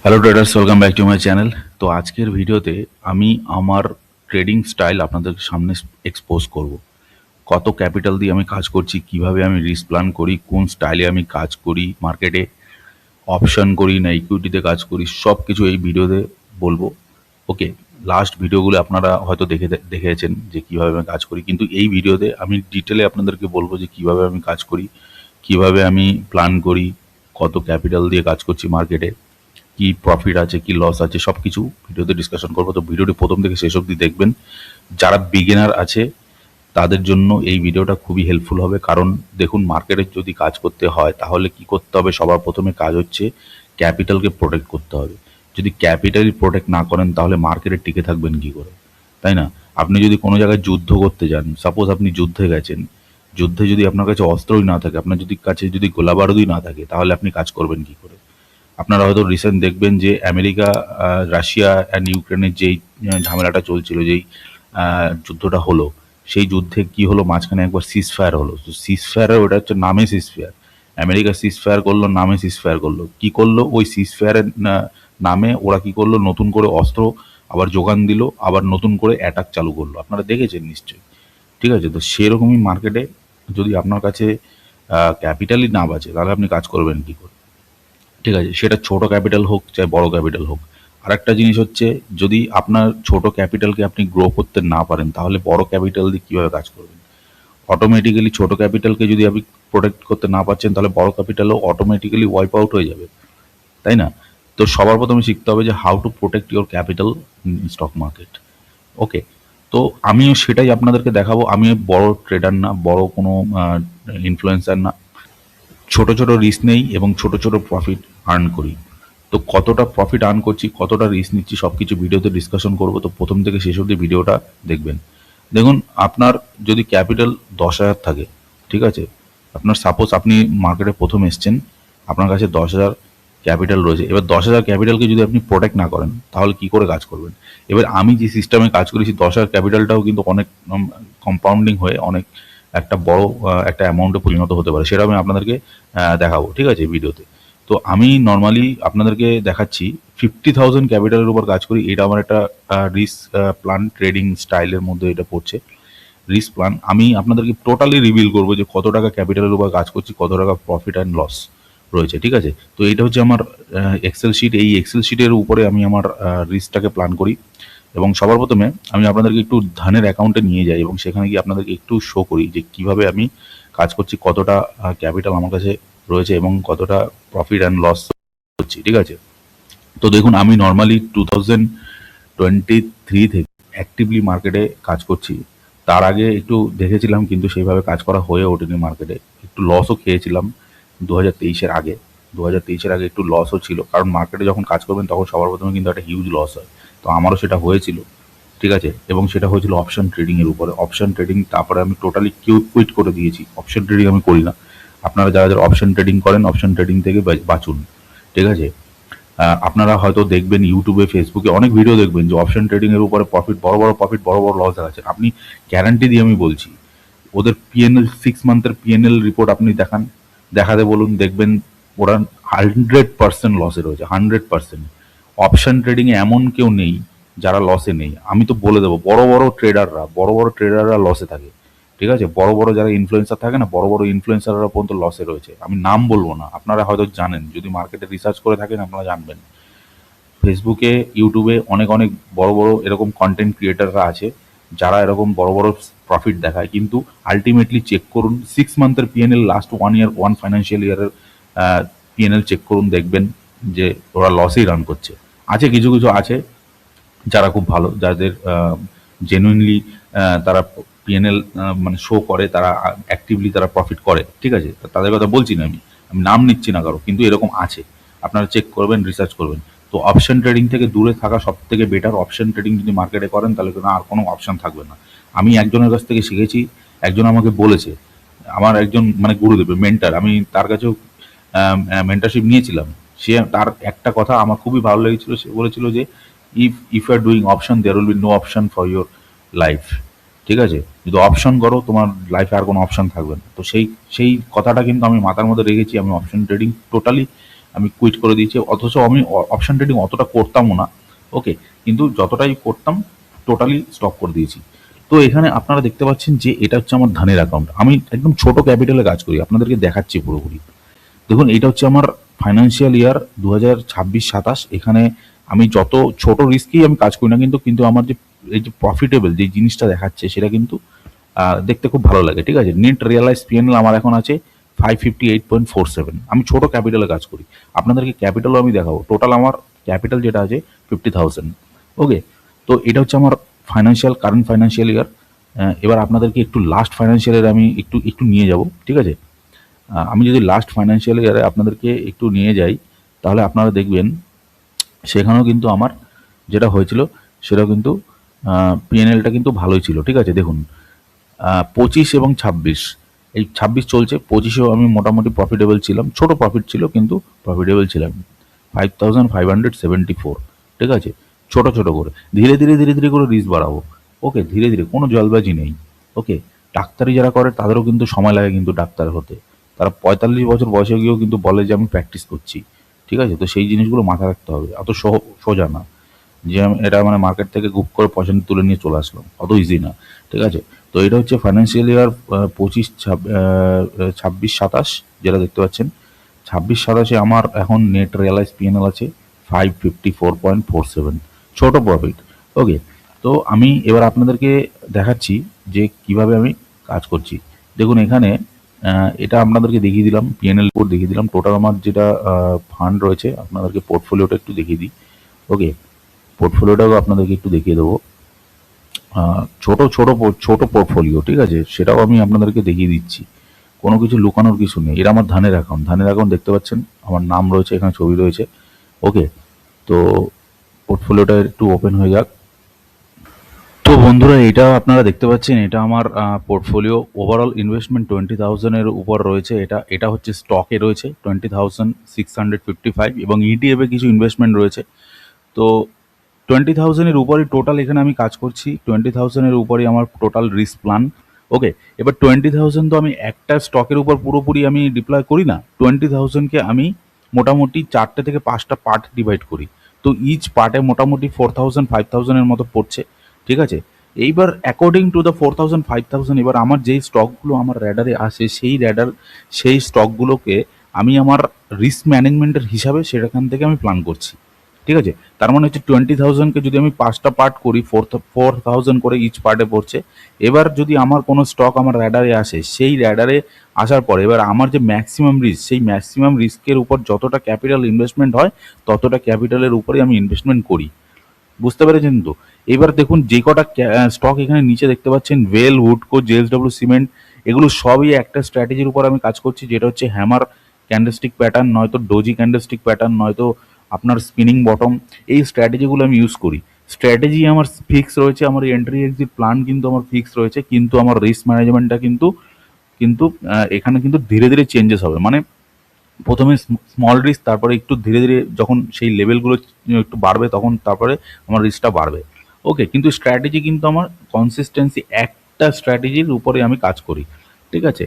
Hello traders, welcome back to my channel. তো আজকের ভিডিওতে আমি আমার ট্রেডিং স্টাইল আপনাদের সামনে এক্সপোজ করব। কত ক্যাপিটাল দিয়ে আমি কাজ করছি, কিভাবে আমি রিস্ক প্ল্যান করি, কোন স্টাইলে আমি কাজ করি, মার্কেটে অপশন করি না ইকুইটিতে কাজ করি, সব কিছু এই ভিডিওতে বলবো। ওকে, লাস্ট ভিডিওগুলো আপনারা হয়তো দেখেছেন যে কিভাবে আমি কাজ করি, কিন্তু এই ভিডিওতে আমি ডিটেলে আপনাদেরকে বলবো যে কিভাবে আমি কাজ করি, কিভাবে আমি প্ল্যান করি, কত ক্যাপিটাল দিয়ে কাজ করছি মার্কেটে, কি প্রফিট আছে কি লস আছে সব কিছু ভিডিওতে ডিসকাশন করবো। তো ভিডিওটি প্রথম থেকে শেষ অবধি দেখবেন। যারা বিগিনার আছে তাদের জন্য এই ভিডিওটা খুবই হেল্পফুল হবে, কারণ দেখুন, মার্কেটে যদি কাজ করতে হয় তাহলে কি করতে হবে? সবার প্রথমে কাজ হচ্ছে ক্যাপিটালকে প্রোটেক্ট করতে হবে। যদি ক্যাপিটালই প্রোটেক্ট না করেন তাহলে মার্কেটে টিকে থাকবেন কি করে, তাই না? আপনি যদি কোনো জায়গায় যুদ্ধ করতে যান, সাপোজ আপনি যুদ্ধে গেছেন, যুদ্ধে যদি আপনার কাছে অস্ত্রই না থাকে, আপনার কাছে যদি গোলাবারুদই না থাকে, তাহলে আপনি কাজ করবেন কি করে? আপনারা হয়তো রিসেন্ট দেখবেন যে আমেরিকা, রাশিয়া অ্যান্ড ইউক্রেনের যেই ঝামেলাটা চলছিল, যেই যুদ্ধটা হলো, সেই যুদ্ধে কি হলো, মাঝখানে একবার সিজ ফায়ার হলো। তো সিজ ফায়ারের ওটা হচ্ছে নামে সিজ ফায়ার। আমেরিকা সিজ ফায়ার করলো, নামে সিজ ফায়ার করলো। কি করলো? ওই সিজ ফায়ারের নামে ওরা কি করলো, নতুন করে অস্ত্র আবার যোগান দিল, আবার নতুন করে অ্যাটাক চালু করলো। আপনারা দেখেছেন নিশ্চয়ই, ঠিক আছে? তো সেরকমই মার্কেটে যদি আপনার কাছে ক্যাপিটালই না বাঁচে তাহলে আপনি কাজ করবেন কি করে, ঠিক আছে? সেটা ছোট ক্যাপিটাল হোক চাই বড় ক্যাপিটাল হোক। আর একটা জিনিস হচ্ছে, যদি আপনার ছোট ক্যাপিটালকে আপনি গ্রো করতে না পারেন তাহলে বড় ক্যাপিটাল দিয়ে কীভাবে কাজ করবেন? অটোমেটিক্যালি ছোট ক্যাপিটালকে যদি আপনি প্রোটেক্ট করতে না পারছেন তাহলে বড় ক্যাপিটালও অটোমেটিক্যালি ওয়াইপ আউট হয়ে যাবে, তাই না? তো সবার প্রথমে শিখতে হবে যে how to protect your capital in stock market. Okay, তো আমিও সেটাই আপনাদেরকে দেখাবো। আমি বড় ট্রেডার না, বড় কোনো ইনফ্লুয়েন্সার না, ছোট ছোট রিস্ক নেই এবং ছোট ছোট প্রফিট আর্ন করি। তো কতটা প্রফিট আর্ন করছি, কতটা রিস্ক নিচ্ছি, সব কিছু ভিডিওতে ডিসকাশন করবো। তো প্রথম থেকে শেষ অবধি ভিডিওটা দেখবেন। দেখুন, আপনার যদি ক্যাপিটাল 10,000 থাকে, ঠিক আছে? আপনার সাপোজ আপনি মার্কেটে প্রথম এসছেন, আপনার কাছে 10,000 ক্যাপিটাল রয়েছে। এবার 10,000 ক্যাপিটালকে যদি আপনি প্রোটেক্ট না করেন তাহলে কি করে কাজ করবেন? এবার আমি যে সিস্টেমে কাজ করেছি, 10,000 ক্যাপিটালটাও কিন্তু অনেক কম্পাউন্ডিং হয়ে অনেক একটা বড় একটা অ্যামাউন্টে পরিণত হতে পারে। সেটা আমি আপনাদেরকে দেখাবো, ঠিক আছে, ভিডিওতে। তো আমি নর্মালি আপনাদেরকে দেখাচ্ছি 50,000 ক্যাপিটালের উপর কাজ করি। এটা আমার একটা রিস্ক প্ল্যান ট্রেডিং স্টাইলের মধ্যে এটা পড়ছে। রিস্ক প্ল্যান আমি আপনাদেরকে টোটালি রিভিল করবো যে কত টাকা ক্যাপিটালের উপর কাজ করছি, কত টাকা প্রফিট অ্যান্ড লস রয়েছে, ঠিক আছে? তো এইটা হচ্ছে আমার এক্সেল শিট। এই এক্সেল শিটের উপরে আমি আমার রিস্কটাকে প্ল্যান করি। এবং সবার প্রথমে আমি আপনাদেরকে একটু ধানের অ্যাকাউন্টে নিয়ে যাই এবং সেখানে গিয়ে আপনাদেরকে একটু শো করি যে কিভাবে আমি কাজ করছি, কতটা ক্যাপিটাল আমার কাছে রয়েছে এবং কতটা প্রফিট অ্যান্ড লস করছি, ঠিক আছে? তো দেখুন, আমি নর্মালি 2023 থেকে অ্যাক্টিভলি মার্কেটে কাজ করছি। তার আগে একটু দেখেছিলাম, কিন্তু সেইভাবে কাজ করা হয়ে ওঠেনি মার্কেটে। একটু লসও খেয়েছিলাম 2023-এর আগে। 2023-এর আগে একটু লসও ছিল, কারণ মার্কেটে যখন কাজ করবেন তখন সবার প্রথমে কিন্তু একটা হিউজ লস হয়। তো আমারও সেটা হয়েছিল, ঠিক আছে? এবং সেটা হয়েছিল অপশন ট্রেডিংয়ের উপরে। অপশন ট্রেডিং তারপরে আমি টোটালি কুইট করে দিয়েছি। অপশন ট্রেডিং আমি করি না। আপনারা যারা যারা অপশন ট্রেডিং করেন, অপশন ট্রেডিং থেকে বাঁচুন, ঠিক আছে? আপনারা হয়তো দেখবেন ইউটিউবে, ফেসবুকে অনেক ভিডিও দেখবেন যে অপশন ট্রেডিং এর উপরে প্রফিট, বড় বড় প্রফিট, বড় বড় লস দেখাচ্ছেন। আপনি গ্যারান্টি দিয়ে আমি বলছি, ওদের পিএনএল 6 মান্থের পিএনএল রিপোর্ট আপনি দেখাতে বলুন, দেখবেন ওরা 100% লসে রয়েছে, 100%। অপশন ট্রেডিং এ এমন কেউ নেই যারা লসে নেই। আমি তো বলে দেবো, বড় বড় ট্রেডাররা লসে থাকে, ঠিক আছে? বড় বড় যারা ইনফ্লুয়েন্সার থাকে না, বড় বড় ইনফ্লুয়েন্সাররা পর্যন্ত লসে রয়েছে। আমি নাম বলবো না, আপনারা হয়তো জানেন, যদি মার্কেটে রিসার্চ করে থাকেন আপনারা জানবেন। ফেসবুকে, ইউটিউবে অনেক অনেক বড় বড় এরকম কন্টেন্ট ক্রিয়েটাররা আছে যারা এরকম বড় বড় প্রফিট দেখায়, কিন্তু আলটিমেটলি চেক করুন 6 মান্থের পিএনএল, লাস্ট 1 ইয়ার, 1 ফাইন্যান্সিয়াল ইয়ারের পিএনএল চেক করুন, দেখবেন যে ওরা লসেই রান করছে। আছে কিছু কিছু আছে যারা খুব ভালো, যাদের জেনুইনলি তারা পিএনএল মানে শো করে, তারা অ্যাক্টিভলি তারা প্রফিট করে, ঠিক আছে? তাদের কথা বলছি না, আমি আমি নাম নিচ্ছি না কারো, কিন্তু এরকম আছে। আপনারা চেক করবেন, রিসার্চ করবেন। তো অপশন ট্রেডিং থেকে দূরে থাকা সব থেকে বেটার। অপশন ট্রেডিং যদি মার্কেটে করেন তাহলে কিন্তু আর কোনো অপশন থাকবে না। আমি একজনের কাছ থেকে শিখেছি, একজন আমাকে বলেছে, আমার একজন মানে গুরুদেব, মেন্টার, আমি তার কাছেও মেন্টারশিপ নিয়েছিলাম। সে, তার একটা কথা আমার খুবই ভালো লেগেছিল। সে বলেছিল যে if you are doing option, there will be no option for your life, ঠিক আছে? যদি অপশন করো তোমার লাইফে আর কোনো অপশন থাকবে না। তো সেই সেই কথাটা কিন্তু আমি মাথার মধ্যে রেখেছি। আমি অপশন ট্রেডিং টোটালি আমি কুইট করে দিয়েছি, অথচ আমি অপশন ট্রেডিং অতটা করতামও না। ওকে, কিন্তু যতটাই করতাম টোটালি স্টপ করে দিয়েছি। তো এখানে আপনারা দেখতে পাচ্ছেন যে এটা হচ্ছে আমার ধানের অ্যাকাউন্ট, আমি একদম ছোট ক্যাপিটালে কাজ করি, আপনাদেরকে দেখাচ্ছি পুরোপুরি। দেখুন এটা হচ্ছে আমার ফাইন্যান্সিয়াল ইয়ার 2026-27। এখানে আমি যত ছোট রিস্কেই আমি কাজ করি না কিন্তু কিন্তু আমার যে এই যে প্রফিটেবল যে জিনিসটা দেখাচ্ছে সেটা কিন্তু দেখতে খুব ভালো লাগে। ঠিক আছে, নেট রিয়েলাইজ পিএনএল আমার এখন আছে 558.47। আমি ছোট ক্যাপিটালে কাজ করি, আপনাদেরকে ক্যাপিটালও আমি দেখাবো। টোটাল আমার ক্যাপিটাল যেটা আছে 50,000। ওকে, তো এটা হচ্ছে আমার কারেন্ট ফাইন্যান্সিয়াল ইয়ার। এবার আপনাদেরকে একটু লাস্ট ফাইন্যান্সিয়াল ইয়ার আমি একটু একটু নিয়ে যাব। ঠিক আছে, আমি যদি লাস্ট ফাইন্যান্সিয়াল ইয়ারে আপনাদেরকে একটু নিয়ে যাই তাহলে আপনারা দেখবেন সেখানেও কিন্তু আমার যেটা হয়েছিল সেটা কিন্তু পিএনএলটা কিন্তু ভালোই ছিল। ঠিক আছে, দেখুন 25 এবং 26, এই 26 চলছে, 25এও আমি মোটামুটি প্রফিটেবল ছিলাম, ছোট প্রফিট ছিল কিন্তু প্রফিটেবল ছিলাম 5,574। ঠিক আছে, ছোট ছোট করে ধীরে ধীরে ধীরে ধীরে করে রিস্ক বাড়াবো। ওকে, ধীরে ধীরে, কোনো জলবাজি নেই। ওকে, ডাক্তারি যারা করে তাদেরও কিন্তু সময় লাগে কিন্তু ডাক্তার হতে, তারা 45 বছর বয়সে গিয়েও কিন্তু বলে যে আমি প্র্যাকটিস করছি। ঠিক আছে, তো সেই জিনিসগুলো মাথায় রাখতে হবে, অত সোজা না যে আমি এটা মানে মার্কেট থেকে গুপ করে পয়সা তুলে নিয়ে চলে আসলাম, অত ইজি না। ঠিক আছে, তো এটা হচ্ছে ফাইন্যান্সিয়াল ইয়ার 26-27 যেটা দেখতে পাচ্ছেন। 26-27-এ আমার এখন নেট রিয়েলাইজ পিএনএল আছে 554.47, ছোট প্রফিট। ওকে, তো আমি এবার আপনাদেরকে দেখাচ্ছি যে কিভাবে আমি কাজ করছি। দেখুন এখানে এটা আপনাদেরকে দেখিয়ে দিলাম, পিএনএল রিপোর্ট দেখিয়ে দিলাম, টোটাল আমার যেটা ফান্ড রয়েছে। আপনাদেরকে পোর্টফোলিওটা একটু দেখিয়ে দিই। ওকে, পোর্টফোলিওটাও আপনাদেরকে একটু দেখিয়ে দেবো। ছোট ছোট ছোট পোর্টফোলিও, ঠিক আছে, সেটাও আমি আপনাদেরকে দেখিয়ে দিচ্ছি, কোনো কিছু লুকানোর কিছু নেই। এটা আমার ধানের অ্যাকাউন্ট, ধানের অ্যাকাউন্ট দেখতে পাচ্ছেন, আমার নাম রয়েছে, এখানে ছবি রয়েছে। ওকে, তো পোর্টফোলিওটা একটু ওপেন হয়ে যাক। তো বন্ধুরা এটা আপনারা দেখতে পাচ্ছেন, এটা আমার পোর্টফোলিও। ওভারঅল ইনভেস্টমেন্ট 20,000-এর উপর রয়েছে। এটা এটা হচ্ছে স্টকে রয়েছে 20,655 এবং ইটিএফে কিছু ইনভেস্টমেন্ট রয়েছে। তো 20,000-এর উপরই টোটাল এখানে আমি কাজ করছি, 20,000-এর উপরই আমার টোটাল রিস্ক প্ল্যান। ওকে, এবার 20,000 তো আমি একটা স্টকের উপর পুরোপুরি আমি ডিপ্লয় করি না, 20,000-কে আমি মোটামুটি 4টে থেকে 5টা পার্ট ডিভাইড করি। তো ইচ পার্টে মোটামুটি 4,000 5,000-এর মতো পড়ছে। ঠিক আছে, এইবার অ্যাকর্ডিং টু দ্য 4,000 5,000 এবার আমার যেই স্টকগুলো আমার র্যাডারে আসে সেই স্টকগুলোকে আমি আমার রিস্ক ম্যানেজমেন্টের হিসাবে সেখান থেকে আমি প্ল্যান করছি। ঠিক আছে, তার মানে হচ্ছে 20,000-কে যদি আমি 5টা পার্ট করি, 4,000 করে ইচ পার্টে পড়ছে। এবার যদি আমার কোনো স্টক আমার র্যাডারে আসে, সেই র্যাডারে আসার পর এবার আমার যে ম্যাক্সিমাম রিস্ক, সেই ম্যাক্সিমাম রিস্কের উপর যতটা ক্যাপিটাল ইনভেস্টমেন্ট হয় ততটা ক্যাপিটালের উপরে আমি ইনভেস্টমেন্ট করি। বুঝতে পেরেছেন তো? এবার দেখুন যে কটা স্টক এখানে নিচে দেখতে পাচ্ছেন, ওয়েল, উডকো, জেএসডব্লিউ সিমেন্ট, এগুলো সবই একটা স্ট্র্যাটেজির উপর আমি কাজ করছি, যেটা হচ্ছে হ্যামার ক্যান্ডেলস্টিক প্যাটার্ন, নয়তো ডোজি ক্যান্ডেলস্টিক প্যাটার্ন, নয়তো আপনার স্পিনিং বটম। এই স্ট্র্যাটেজিগুলো আমি ইউজ করি। স্ট্র্যাটেজি আমার ফিক্স রয়েছে, আমার এন্ট্রি এক্সিট প্ল্যান কিন্তু আমার ফিক্স রয়েছে, কিন্তু আমার রিস্ক ম্যানেজমেন্টটা কিন্তু কিন্তু এখানে কিন্তু ধীরে ধীরে চেঞ্জেস হবে। মানে প্রথমে স্মল রিস্ক, তারপরে একটু ধীরে ধীরে যখন সেই লেভেলগুলো একটু বাড়বে তখন তারপরে আমার রিস্কটা বাড়বে। ওকে, কিন্তু স্ট্র্যাটেজি কিন্তু আমার কনসিস্টেন্সি, একটা স্ট্র্যাটেজির উপরে আমি কাজ করি। ঠিক আছে,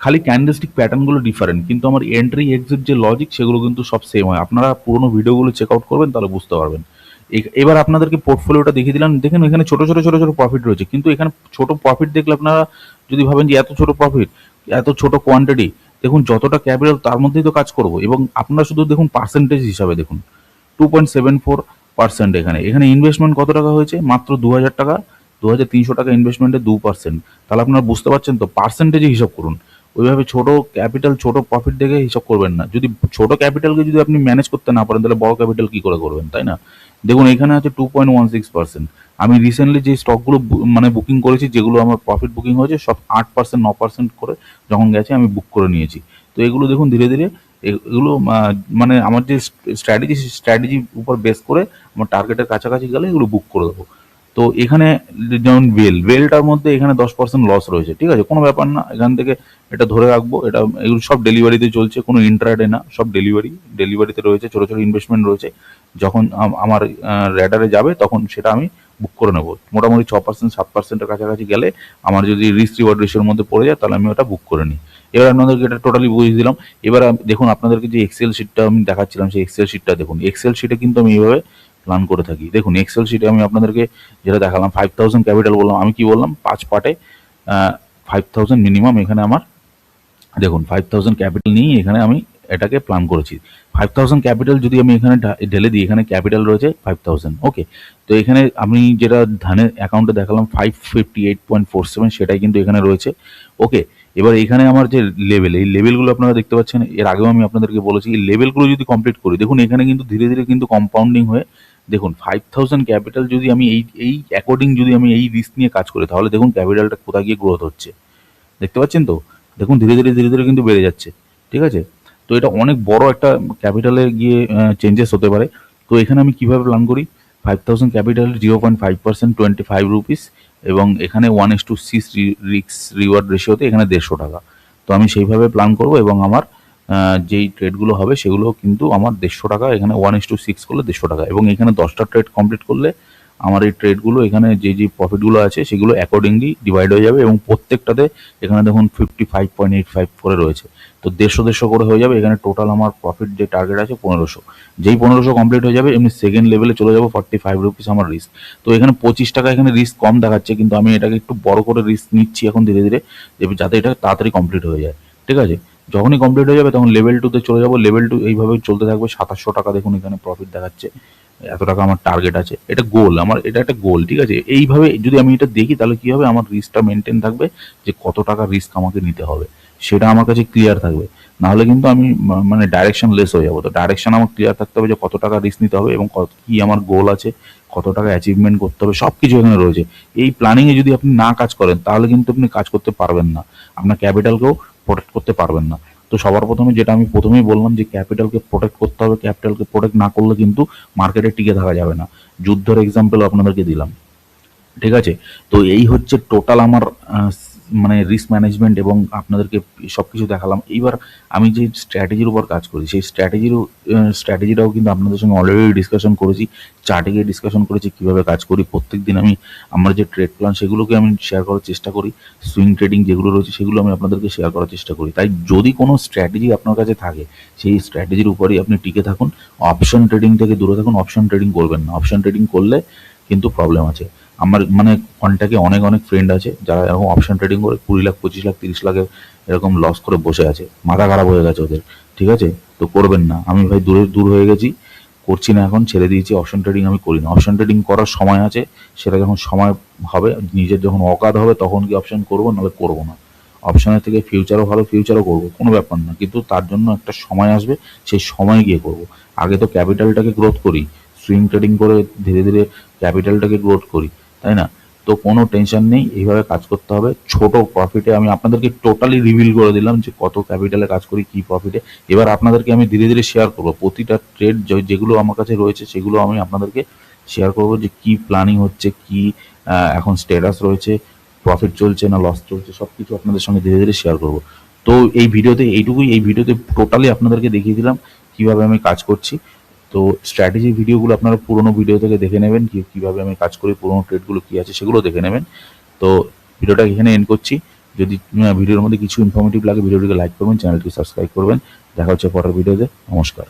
খালি ক্যান্ডেলস্টিক প্যাটার্নগুলো ডিফারেন্ট, কিন্তু আমার এন্ট্রি এক্সিট যে লজিক সেগুলো কিন্তু সব সেম হয়। আপনারা পুরোনো ভিডিওগুলো চেক আউট করবেন তাহলে বুঝতে পারবেন। এবার আপনাদেরকে পোর্টফোলিওটা দেখিয়ে দিলাম, দেখেন এখানে ছোট ছোট ছোট ছোট প্রফিট রয়েছে, কিন্তু এখানে ছোট প্রফিট দেখলে আপনারা যদি ভাবেন যে এত ছোট প্রফিট, এত ছোট কোয়ান্টিটি, দেখুন যতটা ক্যাপিটাল তার মধ্যেই তো কাজ করব। এবং আপনারা শুধু দেখুন পার্সেন্টেজ হিসাবে দেখুন, 2.74%। এখানে এখানে ইনভেস্টমেন্ট কত টাকা হয়েছে, মাত্র 2,000 টাকা, 2,300 টাকা ইনভেস্টমেন্টে 2%। তাহলে আপনারা বুঝতে পারছেন তো, পার্সেন্টেজে হিসাব করুন। ওইভাবে ছোট ক্যাপিটাল ছোট প্রফিট দেখে হিসাব করবেন না। যদি ছোট ক্যাপিটালকে যদি আপনি ম্যানেজ করতে না পারেন তাহলে বড় ক্যাপিটাল কি করে করবেন, তাই না? দেখুন এখানে আছে 2.16%। আমি রিসেন্টলি যে স্টকগুলো মানে বুকিং করেছি, যেগুলো আমার প্রফিট বুকিং হয়েছে, সব 8% 9% করে যখন গেছে আমি বুক করে নিয়েছি। তো এগুলো দেখুন ধীরে ধীরে এগুলো মানে আমার যে স্ট্র্যাটেজির উপর বেস করে আমার টার্গেটের কাছাকাছি গেলে এগুলো বুক করে দেবো। তো এখানে যেমন ওয়েলটার মধ্যে এখানে 10% লস রয়েছে। ঠিক আছে, কোনো ব্যাপার না, এখান থেকে এটা ধরে রাখবো। এটা এগুলো সব ডেলিভারিতে চলছে, কোনো ইন্ট্রাডে না, সব ডেলিভারিতে রয়েছে, ছোটো ছোটো ইনভেস্টমেন্ট রয়েছে। যখন আমার র্যাডারে যাবে তখন সেটা আমি বুক করে নেবো। মোটামুটি 6% 7%-এর কাছাকাছি গেলে আমার যদি রিস্ক রিওয়ার্ড রেশিওর মধ্যে পড়ে যায় তাহলে আমি ওটা বুক করে নিই। এবার আপনাদেরকে এটা টোটালি বুঝিয়ে দিলাম। এবার দেখুন আপনাদেরকে যে এক্সেল শিটটা আমি দেখাচ্ছিলাম, সেই এক্সেল শিটটা দেখুন। এক্সেল শিটে কিন্তু আমি এইভাবে প্ল্যান করে থাকি। দেখুন এক্সেল শিটে আমি আপনাদেরকে যেটা দেখালাম 5000 ক্যাপিটাল বললাম, আমি কি বললাম 5 পার্টে 5000 মিনিমাম এখানে আমার, দেখুন 5000 ক্যাপিটাল নিয়ে এখানে আমি এটাকে প্ল্যান করেছি। 5000 ক্যাপিটাল যদি আমি এখানে ঢেলে দিই, এখানে ক্যাপিটাল রয়েছে 5000, ওকে। তো এখানে আমি যেটা ধানের অ্যাকাউন্টে দেখালাম 558.47, সেটাই কিন্তু এখানে রয়েছে, ওকে। এবার এখানে আমার যে লেভেল, এই লেভেলগুলো আপনারা দেখতে পাচ্ছেন, এর আগেও আমি আপনাদেরকে বলেছি, এই লেভেলগুলো যদি কমপ্লিট করি, দেখুন এখানে কিন্তু ধীরে ধীরে কিন্তু কম্পাউন্ডিং হয়ে, দেখুন 5000 ক্যাপিটাল যদি আমি এই অ্যাকর্ডিং যদি আমি এই রিস্ক নিয়ে কাজ করি, তাহলে দেখুন ক্যাপিটালটা কোথায় গিয়ে গ্রোথ হচ্ছে, দেখতে পাচ্ছেন তো। দেখুন ধীরে ধীরে ধীরে ধীরে কিন্তু বেড়ে যাচ্ছে, ঠিক আছে। তো এটা অনেক বড় একটা ক্যাপিটালে গিয়ে চেঞ্জেস হতে পারে। তো এখানে আমি কিভাবে প্ল্যান করি, 5000 ক্যাপিটাল 0.5%, 25 রুপিস, এবং এখানে 1:6 রিক্স রিওয়ার্ড রেশিওতে এখানে 150 টাকা। তো আমি সেইভাবে প্ল্যান করব, এবং আমার যেই ট্রেডগুলো হবে সেগুলো কিন্তু আমার 150 টাকা, এখানে 1:6 করলে 150 টাকা, এবং এখানে 10টা ট্রেড কমপ্লিট করলে আমার এই ট্রেডগুলো এখানে যে প্রফিটগুলো আছে সেগুলো অ্যাকর্ডিংলি ডিভাইড হয়ে যাবে, এবং প্রত্যেকটাতে এখানে দেখুন 55.85 করে রয়েছে। তো 150 করে হয়ে যাবে। এখানে টোটাল আমার প্রফিট যে টার্গেট আছে 1500, যেই 1500 কমপ্লিট হয়ে যাবে এমনি সেকেন্ড লেভেলে চলে যাবো 45 রুপিস আমার রিস্ক। তো এখানে 25 টাকা এখানে রিস্ক কম দেখাচ্ছে, কিন্তু আমি এটাকে একটু বড় করে রিস্ক নিচ্ছি এখন ধীরে ধীরে, যাতে এটা তাড়াতাড়ি কমপ্লিট হয়ে যায়, ঠিক আছে। যখনই কমপ্লিট হয়ে যাবে তখন লেভেল 2 তে চলে যাবো। লেভেল 2 এইভাবে চলতে থাকবে। 2700 টাকা দেখুন এখানে প্রফিট দেখাচ্ছে, এত টাকা আমার টার্গেট আছে, এটা গোল আমার, এটা একটা গোল, ঠিক আছে। এইভাবে যদি আমি এটা দেখি তাহলে কি হবে, আমার রিস্কটা মেনটেন থাকবে, যে কত টাকা রিস্ক আমাকে নিতে হবে সেটা আমার কাছে ক্লিয়ার থাকবে। নাহলে কিন্তু আমি মানে ডাইরেকশন লেস হয়ে যাবো। তো ডাইরেকশন আমার ক্লিয়ার থাকতে হবে, যে কত টাকা রিস্ক নিতে হবে এবং কত কি আমার গোল আছে, কত টাকা অ্যাচিভমেন্ট করতে হবে, সব কিছু এখানে রয়েছে। এই প্ল্যানিংয়ে যদি আপনি না কাজ করেন তাহলে কিন্তু আপনি কাজ করতে পারবেন না, আপনার ক্যাপিটালকেও প্রোটেক্ট করতে পারবেন না। তো সবার প্রথমে যেটা আমি প্রথমেই বললাম, যে ক্যাপিটালকে প্রোটেক্ট করতে হবে। ক্যাপিটালকে প্রোটেক্ট না করলে কিন্তু মার্কেটে টিকে থাকা যাবে না। যুদ্ধের এক্সাম্পল আপনাদেরকে দিলাম, ঠিক আছে। তো এই হচ্ছে টোটাল আমার মানে রিস্ক ম্যানেজমেন্ট, এবং আপনাদেরকে সব কিছু দেখালাম। এইবার আমি যে স্ট্র্যাটেজির উপর কাজ করি, সেই স্ট্র্যাটেজিটাও কিন্তু আপনাদের সঙ্গে অলরেডি ডিসকাশন করেছি, চার্টে গিয়ে ডিসকাশন করেছি কীভাবে কাজ করি। প্রত্যেক দিন আমি আমার যে ট্রেড প্ল্যান সেগুলোকে আমি শেয়ার করার চেষ্টা করি, সুইং ট্রেডিং যেগুলো রয়েছে সেগুলো আমি আপনাদেরকে শেয়ার করার চেষ্টা করি। তাই যদি কোনো স্ট্র্যাটেজি আপনার কাছে থাকে, সেই স্ট্র্যাটেজির উপরেই আপনি টিকে থাকুন। অপশন ট্রেডিং থেকে দূরে থাকুন, অপশন ট্রেডিং করবেন না। অপশন ট্রেডিং করলে কিন্তু প্রবলেম আছে। আমার মানে কন্ট্যাক্টে অনেক অনেক ফ্রেন্ড আছে যারা এরকম অপশন ট্রেডিং করে 20 লাখ 25 লাখ 30 লাখের এরকম লস করে বসে আছে, মাথা খারাপ হয়ে গেছে ওদের, ঠিক আছে। তো করবেন না। আমি ভাই দূর হয়ে গেছি, করছি না, এখন ছেড়ে দিয়েছি। অপশন ট্রেডিং আমি করি না। অপশন ট্রেডিং করার সময় আছে, সেটা যখন সময় হবে, নিজের যখন অকাত হবে তখন কি অপশন করবো, নাহলে করবো না। অপশনের থেকে ফিউচারও ভালো, ফিউচারও করবো, কোনো ব্যাপার না, কিন্তু তার জন্য একটা সময় আসবে, সেই সময় গিয়ে করবো। আগে তো ক্যাপিটালটাকে গ্রোথ করি, সুইং ট্রেডিং করে ধীরে ধীরে ক্যাপিটালটাকে গ্রোথ করি, তাই না। তো কোনো টেনশন নেই, এইভাবে কাজ করতে হবে। ছোট প্রফিটে আমি আপনাদেরকে টোটালি রিভিল করে দিলাম যে কত ক্যাপিটালে কাজ করি, কি প্রফিটে। এবার আপনাদেরকে আমি ধীরে ধীরে শেয়ার করবো প্রতিটা ট্রেড যেগুলো আমার কাছে রয়েছে, সেগুলো আমি আপনাদেরকে শেয়ার করবো, যে কি প্ল্যানিং হচ্ছে, কি এখন স্ট্যাটাস রয়েছে, প্রফিট চলছে না লস চলছে, সব কিছু আপনাদের সঙ্গে ধীরে ধীরে শেয়ার করবো। তো এই ভিডিওতে এইটুকুই। এই ভিডিওতে টোটালি আপনাদেরকে দেখিয়ে দিলাম কিভাবে আমি কাজ করছি। তো স্ট্র্যাটেজি ভিডিওগুলো আপনারা পুরোনো ভিডিও থেকে দেখে নেবেন, কীভাবে আমি কাজ করি, পুরোনো ট্রেডগুলো কী আছে সেগুলো দেখে নেবেন। তো ভিডিওটা এখানে এন্ড করছি। যদি ভিডিওর মধ্যে কিছু ইনফরমেটিভ লাগে ভিডিওটিকে লাইক করবেন, চ্যানেলটি সাবস্ক্রাইব করবেন। দেখা হচ্ছে পরের ভিডিওতে। নমস্কার।